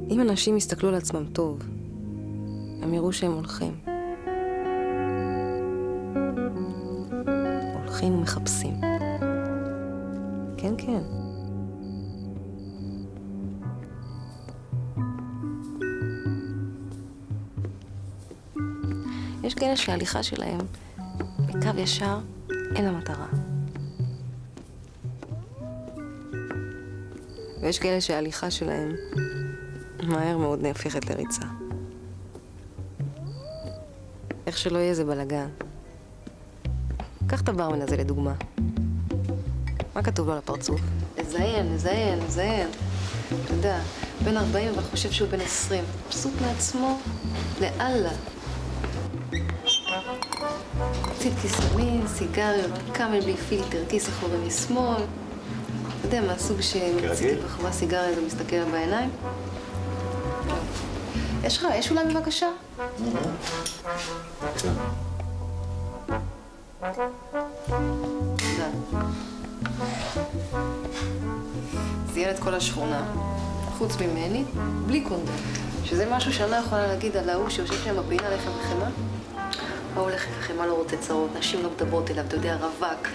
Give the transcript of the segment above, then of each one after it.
אם אנשים יסתכלו על עצמם טוב, הם יראו שהם הולכים. הולכים ומחפשים. כן, כן. יש כאלה שההליכה שלהם בקו ישר אל המטרה. ויש כאלה שההליכה שלהם מהר מאוד נהפכת לריצה. איך שלא יהיה זה בלגן. קח את הברמן הזה לדוגמה. מה כתוב לו על הפרצוף? לזיין, לזיין, לזיין. אתה יודע, בן 40 אבל חושב שהוא בן 20. מבסוט מעצמו לאללה. ציד כיסונים, סיגריות, קאמל בלי פילטר, כיס אחורי משמאל. אתה יודע, מהסוג שמציתי בחורה סיגריה ומסתכל לה בעיניים? יש לך אש אולי בבקשה? תודה. זיין את כל השכונה, חוץ ממני, בלי קונדום. שזה משהו שאני לא יכולה להגיד על ההוא שיושב שם בפינה לחם וחמאה. ההוא לחם וחמאה לא רוצה צרות, נשים לא מדברות אליו, אתה יודע, רווק.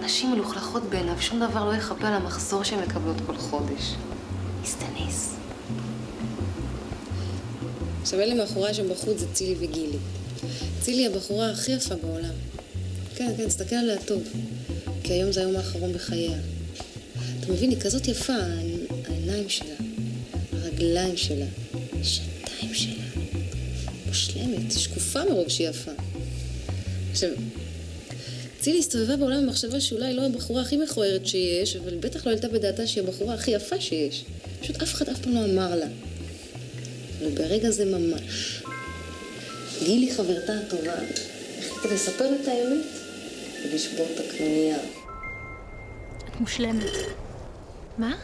נשים מלוכלכות בעיניו, שום דבר לא יכפה על המחזור שהן מקבלות כל חודש. הסתניס. עכשיו אלה מאחורי שם בחוץ זה צילי וגילי. צילי היא הבחורה הכי יפה בעולם. כן, כן, תסתכל עליה טוב. כי היום זה היום האחרון בחייה. אתה מבין, היא כזאת יפה, העיניים שלה, הרגליים שלה, השעתיים שלה. מושלמת, שקופה מרוב שהיא יפה. עכשיו, צילי הסתובבה בעולם במחשבה שאולי לא הבחורה הכי מכוערת שיש, אבל בטח לא העלתה בדעתה שהיא הבחורה הכי יפה שיש. פשוט אף אחד אף פעם לא אמר לה. אבל ברגע זה ממש. גילי חברתה הטובה, החליטה לספר את האמת ולשבור את הקנוניה. את מושלמת. מה?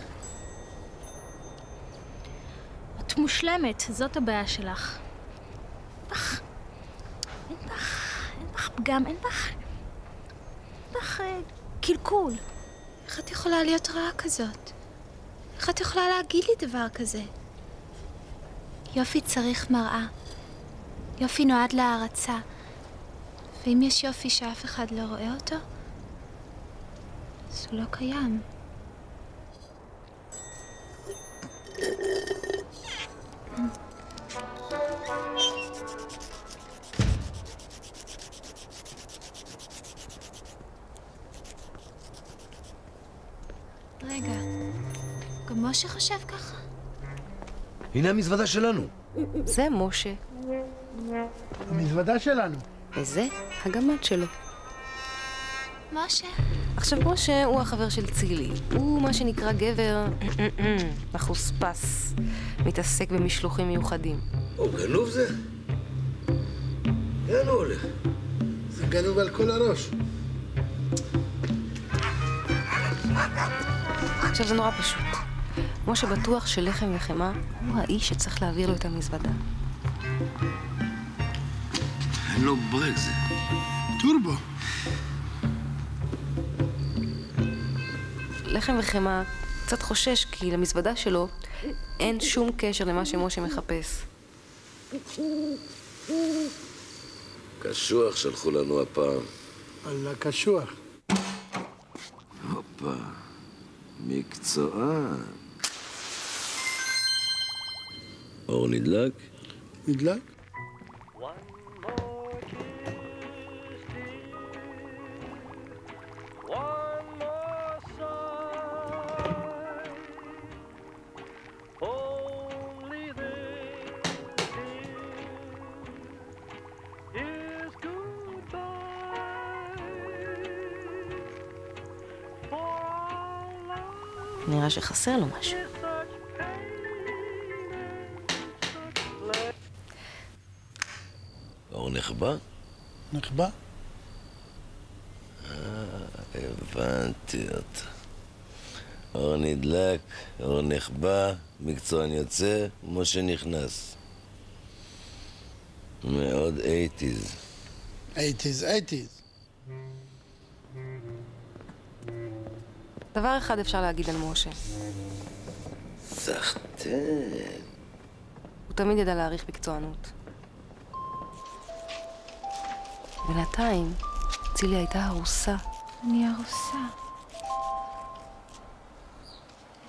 את מושלמת, זאת הבעיה שלך. אין בך פגם, אין בך קלקול. איך את יכולה להיות רעה כזאת? איך את יכולה להגיד לי דבר כזה? יופי צריך מראה. יופי נועד להערצה. ואם יש יופי שאף אחד לא רואה אותו, אז הוא לא קיים. רגע, גם משה חושב ככה? הנה המזוודה שלנו. זה משה. המזוודה שלנו. וזה הגמד שלו. משה? עכשיו, משה הוא החבר של צילי. הוא מה שנקרא גבר מחוספס. מתעסק במשלוחים מיוחדים. או, גנוב זה? לאן הוא הולך? זה גנוב על כל הראש. עכשיו, זה נורא פשוט. משה בטוח שלחם וחמאה הוא האיש שצריך להעביר לו את המזוודה. אין לו ברק זה. טורבו. לחם וחמאה קצת חושש כי למזוודה שלו אין שום קשר למה שמשה מחפש. קשוח שלחו לנו הפעם. על הקשוח. הופה, מקצוען. אור נדלק? נדלק? נראה שחסר לו משהו. אור נחבא? נחבא? הבנתי אותה. אור נדלק, אור נחבא, מקצוען יוצא, משה נכנס. מאוד 80s. 80s. דבר אחד אפשר להגיד על משה. סחטן. הוא תמיד ידע להעריך מקצוענות. בינתיים, צילי הייתה הרוסה. אני הרוסה.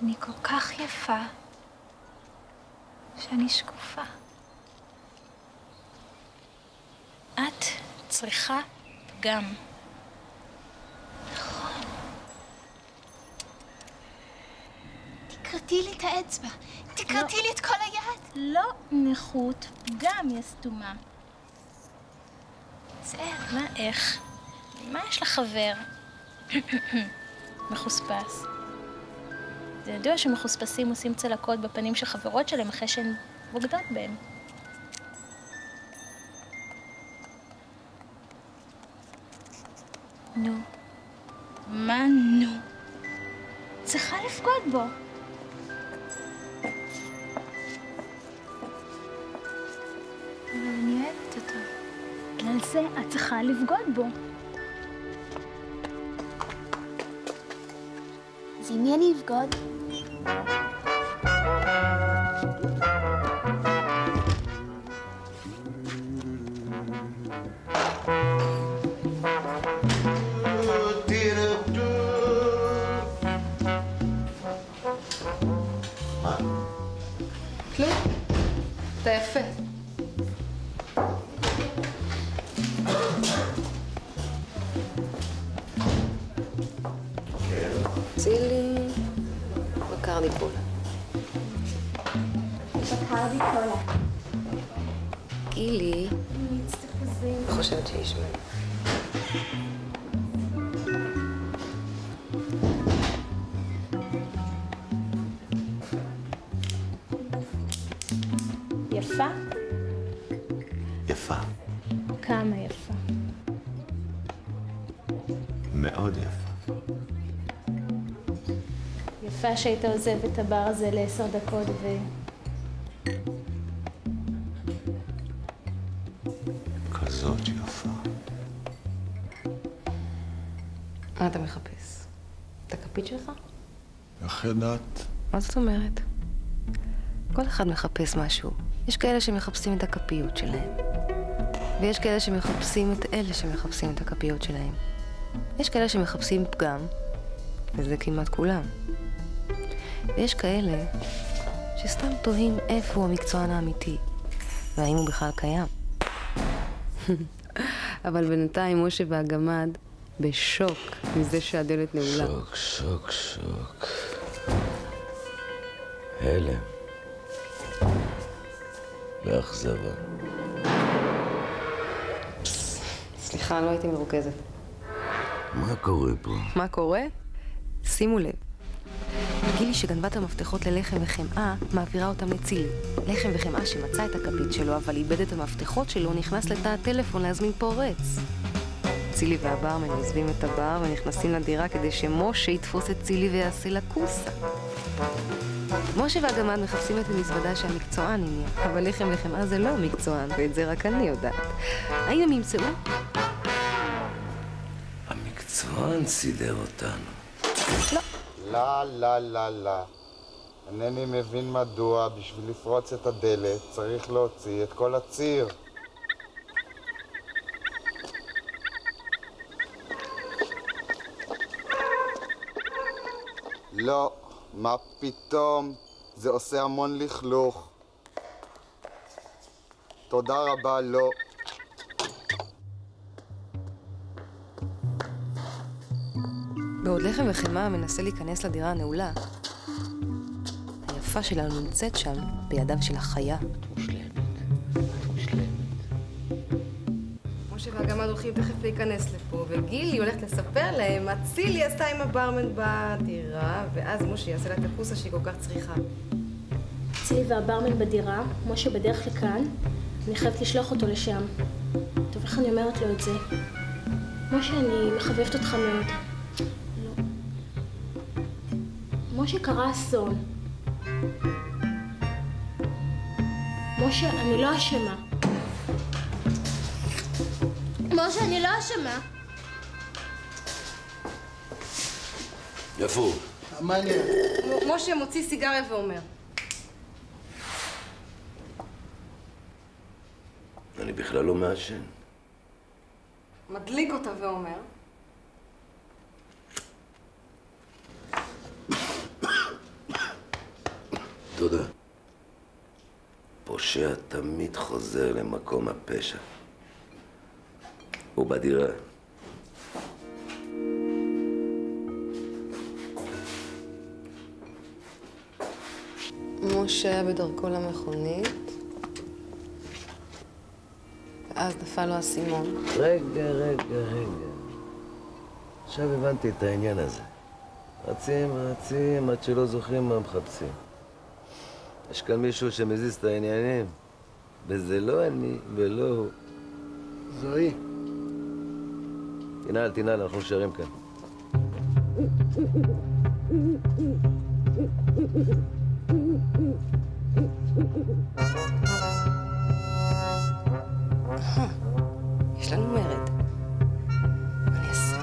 אני כל כך יפה, שאני שקופה. את צריכה גם. נכון. תקרתי לי את האצבע. תקרתי לי את כל היד. לא נכות, גם היא סתומה. זאב. מה, איך? מה יש לך חבר? מחוספס. זה ידוע שמחוספסים עושים צלקות בפנים של חברות שלהם אחרי שהן בוגדות בהם. נו. מה נו? צריכה לפגוד בו. אבל אני אוהבת אותו. בגלל זה את צריכה לבגוד בו. אז עם מי אני אבגוד? כלום. אתה יפה. צילי, בקרדי קולה. בקרדי קולה. גילי, אני חושבת שישמע. יפה? יפה. כמה יפה. מאוד יפה. יפה שהיית עוזב את הבר הזה ל10 דקות כזאת יפה. מה אתה מחפש? את הכפית שלך? איך ידעת? מה זאת אומרת? כל אחד מחפש משהו. יש כאלה שמחפשים את הכפיות שלהם. ויש כאלה שמחפשים את אלה שמחפשים את הכפיות שלהם. יש כאלה שמחפשים פגם, וזה כמעט כולם. ויש כאלה שסתם תוהים איפה הוא המקצוען האמיתי, והאם הוא בכלל קיים. אבל בינתיים משה והגמד בשוק מזה שהדלת נעולה. שוק. הלם. באכזבה. סליחה, לא הייתי מרוכזת. מה קורה פה? מה קורה? שימו לב. גילי שגנבה את המפתחות ללחם וחמאה, מעבירה אותם לצילי. לחם וחמאה שמצא את הכפית שלו, אבל איבד את המפתחות שלו, נכנס לתא הטלפון להזמין פורץ. צילי והברמן עוזבים את הבר ונכנסים לדירה כדי שמשה יתפוס את צילי ויעשה לה קוסה. משה והגמד מחפשים את המזוודה שהמקצוען הניח, אבל לחם וחמאה זה לא מקצוען, ואת זה רק אני יודעת. האם הם ימצאו? המקצוען סידר אותנו. לא. אינני מבין מדוע בשביל לפרוץ את הדלת צריך להוציא את כל הציר. לא, מה פתאום? זה עושה המון לכלוך. תודה רבה, לא. בעוד לחם וחמאה מנסה להיכנס לדירה הנעולה, היפה שלנו נמצאת שם בידיו של החיה. מושלמת. משה והגמד הולכים תכף להיכנס לפה, וגילי הולכת לספר להם מה צילי עשתה עם הברמן בדירה, ואז משה יעשה לה את הקוסה שהיא כל כך צריכה. צילי והברמן בדירה, משה בדרך לכאן, אני חייבת לשלוח אותו לשם. טוב, איך אני אומרת לו את זה? משה, אני מחבבת אותך מאוד. לא. משה, קרה אסון. משה, אני לא אשמה. משה, אני לא אשמה. איפה הוא? מה אני... משה מוציא סיגריה ואומר. בכלל לא מעשן. מדליק אותה ואומר? תודה. פושע תמיד חוזר למקום הפשע. הוא בדירה. משה היה בדרכו למכונית, ואז נפל לו האסימון. רגע. עכשיו הבנתי את העניין הזה. רצים, עד שלא זוכרים מה מחפשים. יש כאן מישהו שמזיז את העניינים, וזה לא אני ולא הוא. זוהי. תנעל, אנחנו נשארים כאן. יש לנו מרד. אני אעשה.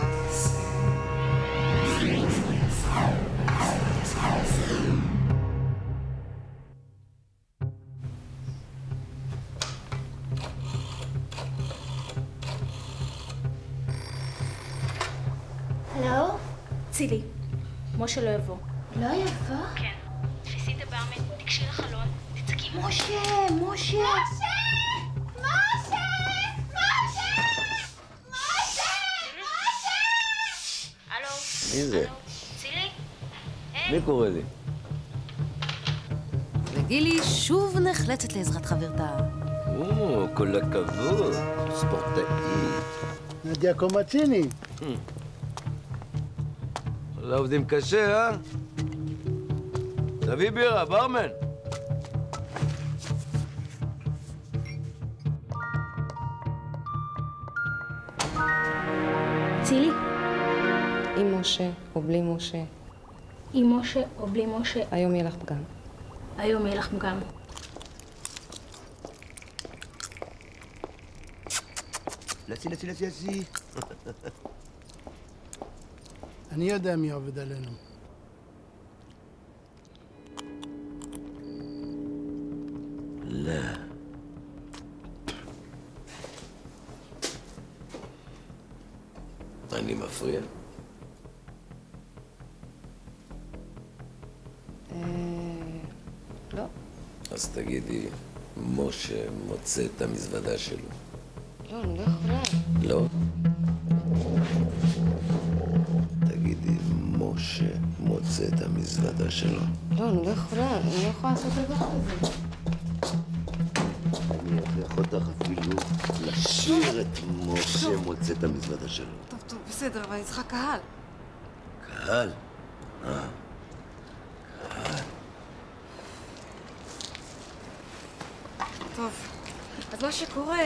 הלו? צילי, משה לא יבוא. לא יבוא? כן. תפסי את הברמן, תקשי לחלון, תצעקי משה! הלו? מי זה? צילי? מי קורא לי? וגילי שוב נחלצת לעזרת חברתה. כל הכבוד, ספורטאית. נדיה קומציני. לא עובדים קשה, אה? תביא בירה, ברמן. צילי? עם משה או בלי משה. עם משה או בלי משה. היום יהיה לך פגם. היום יהיה לך פגם. לצי. אני יודע מי עובד עלינו. לא. אני מפריע? לא. אז תגידי, משה מוצא את המזוודה שלו. לא, אני לא יכולה. לא? תגידי, משה מוצא את המזוודה שלו. לא, אני לא יכולה. אני לא יכולה לעשות דבר כזה. אני אכריח אותך אפילו לשיר את משה מוצא את המזוודה שלו. טוב, בסדר, אבל אני צריכה קהל. קהל? קהל. טוב, אז מה שקורה,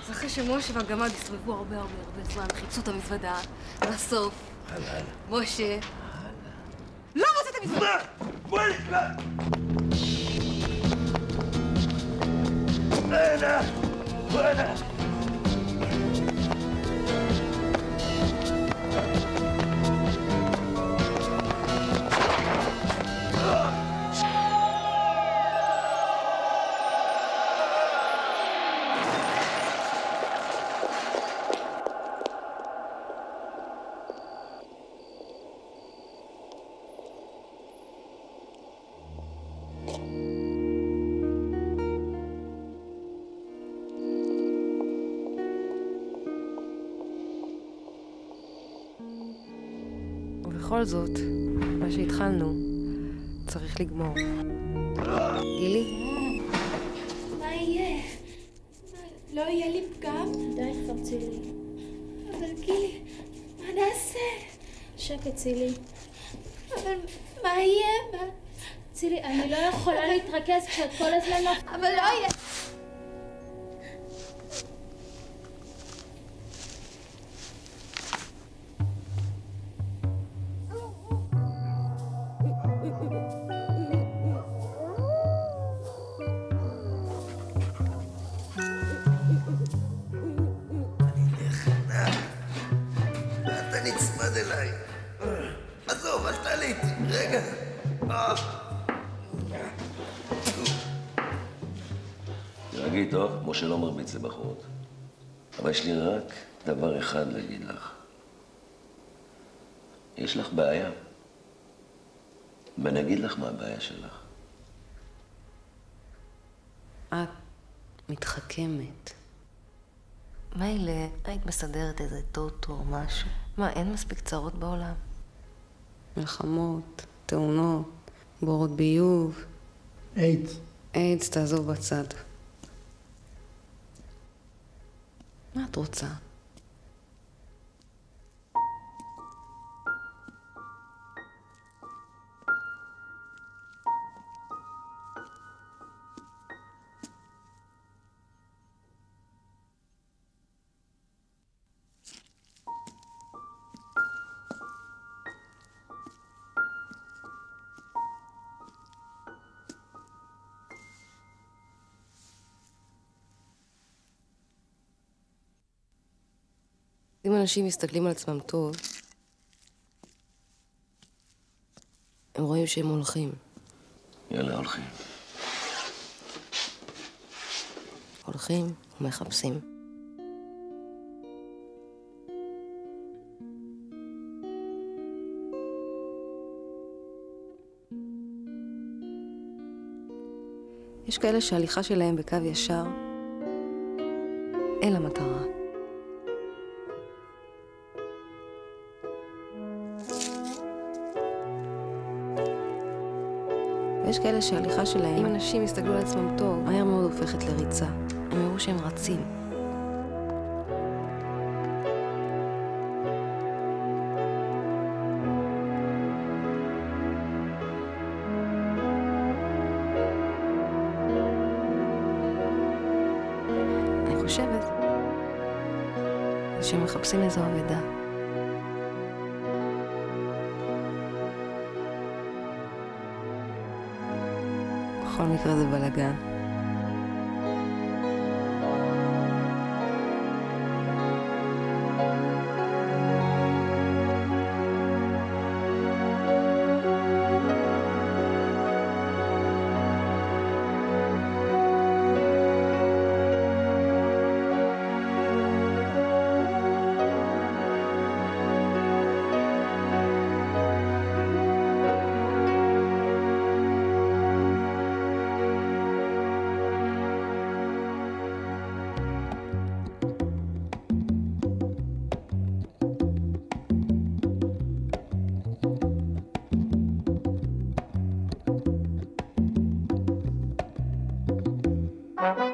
זה אחרי שמשה והגמד הסתובבו הרבה זמן, חיפשו את המזוודה, בסוף, משה לא מוצא את המזוודה! בואנה! ובכל זאת, מה שהתחלנו, צריך לגמור. גילי? מה יהיה? לא יהיה לי פגם? די כבר, צילי. אבל גילי, מה נעשה? שקט, צילי. אבל מה יהיה? צילי, אני לא יכולה להתרכז כשאת כל הזמן אבל לא יהיה. אתה נצמד אליי. עזוב, אל תעלה איתי. רגע. תשתגעי טוב, משה לא מרביץ לבחורות. אבל יש לי רק דבר אחד להגיד לך. יש לך בעיה. ואני אגיד לך מה הבעיה שלך. את מתחכמת. מילא, היית מסדרת איזה טוטו או משהו. מה, אין מספיק צרות בעולם? מלחמות, תאונות, בורות ביוב. איידס. איידס, תעזוב בצד. מה את רוצה? אם אנשים מסתכלים על עצמם טוב, הם רואים שהם הולכים. יאללה, הולכים. הולכים ומחפשים. יש כאלה שההליכה שלהם בקו ישר אל המטרה. ויש כאלה שההליכה שלהם, אם אנשים יסתכלו על עצמם טוב, מהר מאוד הופכת לריצה. הם יראו שהם רצים. אני חושבת שהם מחפשים איזו אבדה. בכל מקרה זה בלגן. Thank you.